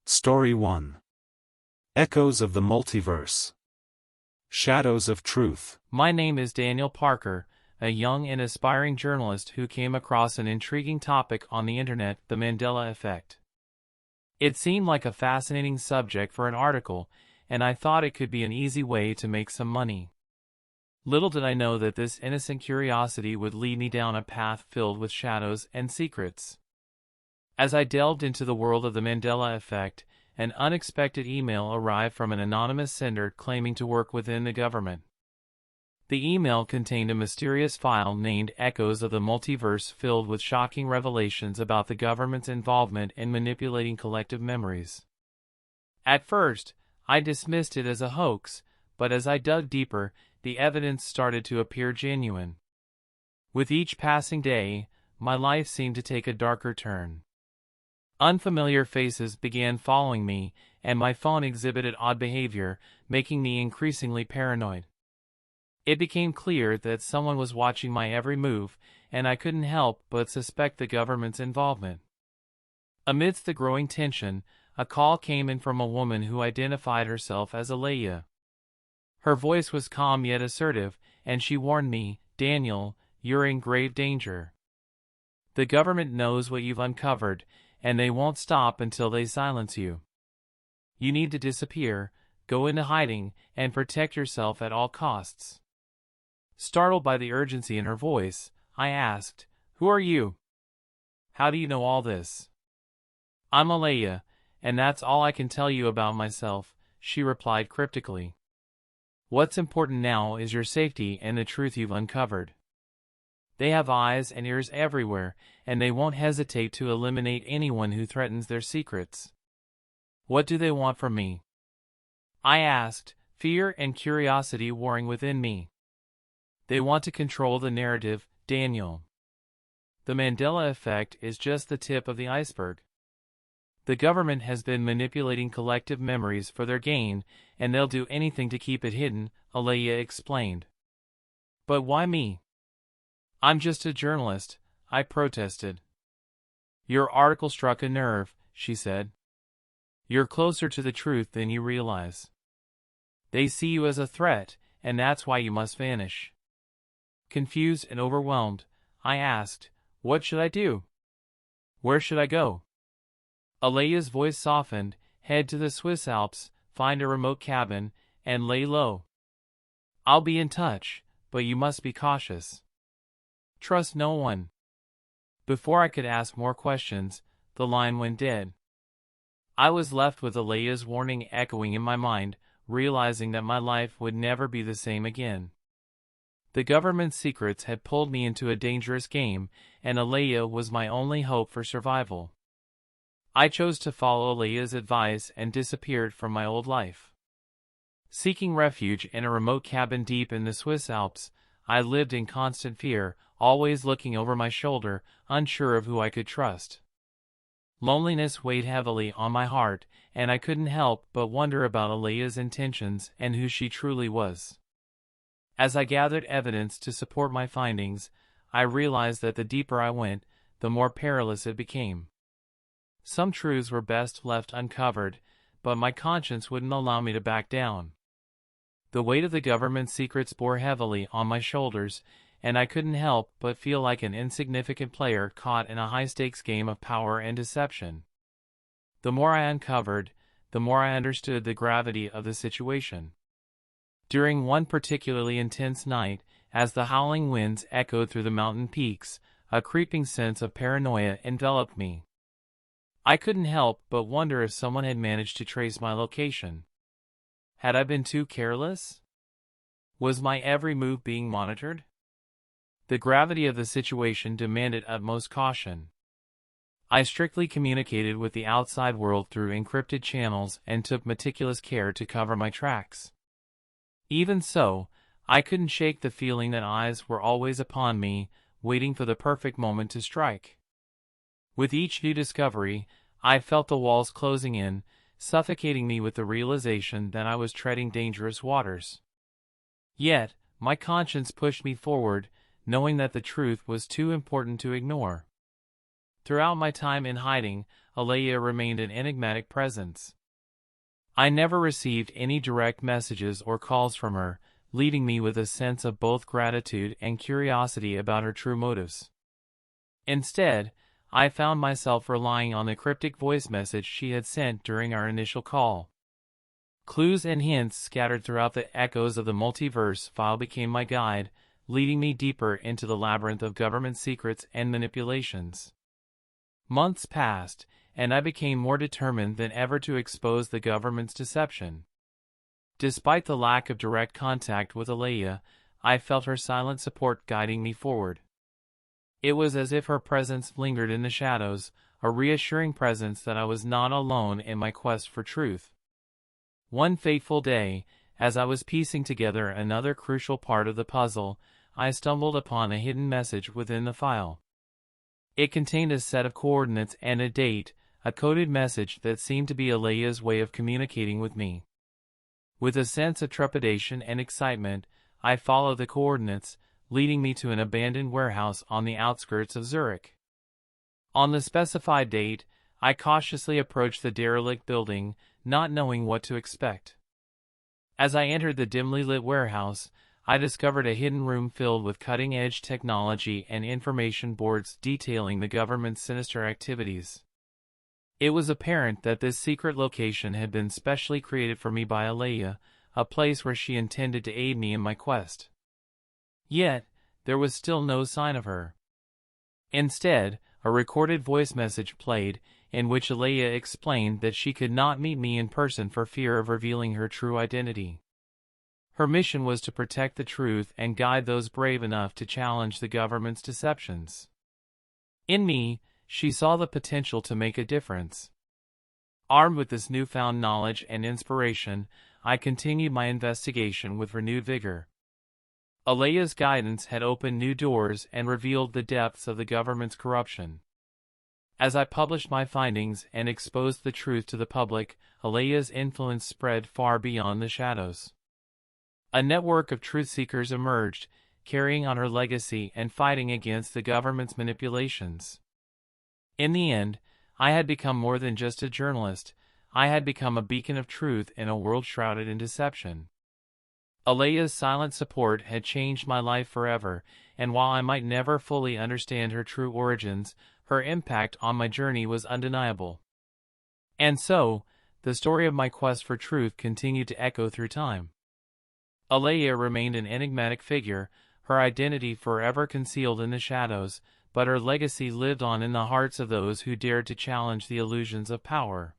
Story 1. Echoes of the Multiverse. Shadows of Truth. My name is Daniel Parker, a young and aspiring journalist who came across an intriguing topic on the internet, the Mandela Effect. It seemed like a fascinating subject for an article, and I thought it could be an easy way to make some money. Little did I know that this innocent curiosity would lead me down a path filled with shadows and secrets. As I delved into the world of the Mandela Effect, an unexpected email arrived from an anonymous sender claiming to work within the government. The email contained a mysterious file named Echoes of the Multiverse, filled with shocking revelations about the government's involvement in manipulating collective memories. At first, I dismissed it as a hoax, but as I dug deeper, the evidence started to appear genuine. With each passing day, my life seemed to take a darker turn. Unfamiliar faces began following me, and my phone exhibited odd behavior, making me increasingly paranoid. It became clear that someone was watching my every move, and I couldn't help but suspect the government's involvement. Amidst the growing tension, a call came in from a woman who identified herself as Alaya. Her voice was calm yet assertive, and she warned me, "Daniel, you're in grave danger. The government knows what you've uncovered, and they won't stop until they silence you. You need to disappear, go into hiding, and protect yourself at all costs." Startled by the urgency in her voice, I asked, "Who are you? How do you know all this?" "I'm Alaya, and that's all I can tell you about myself," she replied cryptically. "What's important now is your safety and the truth you've uncovered. They have eyes and ears everywhere, and they won't hesitate to eliminate anyone who threatens their secrets." "What do they want from me?" I asked, fear and curiosity warring within me. "They want to control the narrative, Daniel. The Mandela Effect is just the tip of the iceberg. The government has been manipulating collective memories for their gain, and they'll do anything to keep it hidden," Alaya explained. "But why me?" "I'm just a journalist," I protested. "Your article struck a nerve," she said. "You're closer to the truth than you realize. They see you as a threat, and that's why you must vanish." Confused and overwhelmed, I asked, "What should I do? Where should I go?" Alaya's voice softened. "Head to the Swiss Alps, find a remote cabin, and lay low. I'll be in touch, but you must be cautious. Trust no one." Before I could ask more questions, the line went dead. I was left with Alaya's warning echoing in my mind, realizing that my life would never be the same again. The government's secrets had pulled me into a dangerous game, and Alaya was my only hope for survival. I chose to follow Alaya's advice and disappeared from my old life. Seeking refuge in a remote cabin deep in the Swiss Alps, I lived in constant fear, always looking over my shoulder, unsure of who I could trust. Loneliness weighed heavily on my heart, and I couldn't help but wonder about Alaya's intentions and who she truly was. As I gathered evidence to support my findings, I realized that the deeper I went, the more perilous it became. Some truths were best left uncovered, but my conscience wouldn't allow me to back down. The weight of the government's secrets bore heavily on my shoulders, and I couldn't help but feel like an insignificant player caught in a high-stakes game of power and deception. The more I uncovered, the more I understood the gravity of the situation. During one particularly intense night, as the howling winds echoed through the mountain peaks, a creeping sense of paranoia enveloped me. I couldn't help but wonder if someone had managed to trace my location. Had I been too careless? Was my every move being monitored? The gravity of the situation demanded utmost caution. I strictly communicated with the outside world through encrypted channels and took meticulous care to cover my tracks. Even so, I couldn't shake the feeling that eyes were always upon me, waiting for the perfect moment to strike. With each new discovery, I felt the walls closing in, suffocating me with the realization that I was treading dangerous waters. Yet, my conscience pushed me forward, knowing that the truth was too important to ignore. Throughout my time in hiding, Alaya remained an enigmatic presence. I never received any direct messages or calls from her, leaving me with a sense of both gratitude and curiosity about her true motives. Instead, I found myself relying on the cryptic voice message she had sent during our initial call. Clues and hints scattered throughout the echoes of the Multiverse file became my guide, leading me deeper into the labyrinth of government secrets and manipulations. Months passed, and I became more determined than ever to expose the government's deception. Despite the lack of direct contact with Alaya, I felt her silent support guiding me forward. It was as if her presence lingered in the shadows, a reassuring presence that I was not alone in my quest for truth. One fateful day, as I was piecing together another crucial part of the puzzle, I stumbled upon a hidden message within the file. It contained a set of coordinates and a date, a coded message that seemed to be Alaya's way of communicating with me. With a sense of trepidation and excitement, I followed the coordinates, leading me to an abandoned warehouse on the outskirts of Zurich. On the specified date, I cautiously approached the derelict building, not knowing what to expect. As I entered the dimly lit warehouse, I discovered a hidden room filled with cutting-edge technology and information boards detailing the government's sinister activities. It was apparent that this secret location had been specially created for me by Alaya, a place where she intended to aid me in my quest. Yet, there was still no sign of her. Instead, a recorded voice message played, in which Alaya explained that she could not meet me in person for fear of revealing her true identity. Her mission was to protect the truth and guide those brave enough to challenge the government's deceptions. In me, she saw the potential to make a difference. Armed with this newfound knowledge and inspiration, I continued my investigation with renewed vigor. Alaya's guidance had opened new doors and revealed the depths of the government's corruption. As I published my findings and exposed the truth to the public, Alaya's influence spread far beyond the shadows. A network of truth seekers emerged, carrying on her legacy and fighting against the government's manipulations. In the end, I had become more than just a journalist. I had become a beacon of truth in a world shrouded in deception. Alaya's silent support had changed my life forever, and while I might never fully understand her true origins, her impact on my journey was undeniable. And so, the story of my quest for truth continued to echo through time. Alaya remained an enigmatic figure, her identity forever concealed in the shadows, but her legacy lived on in the hearts of those who dared to challenge the illusions of power.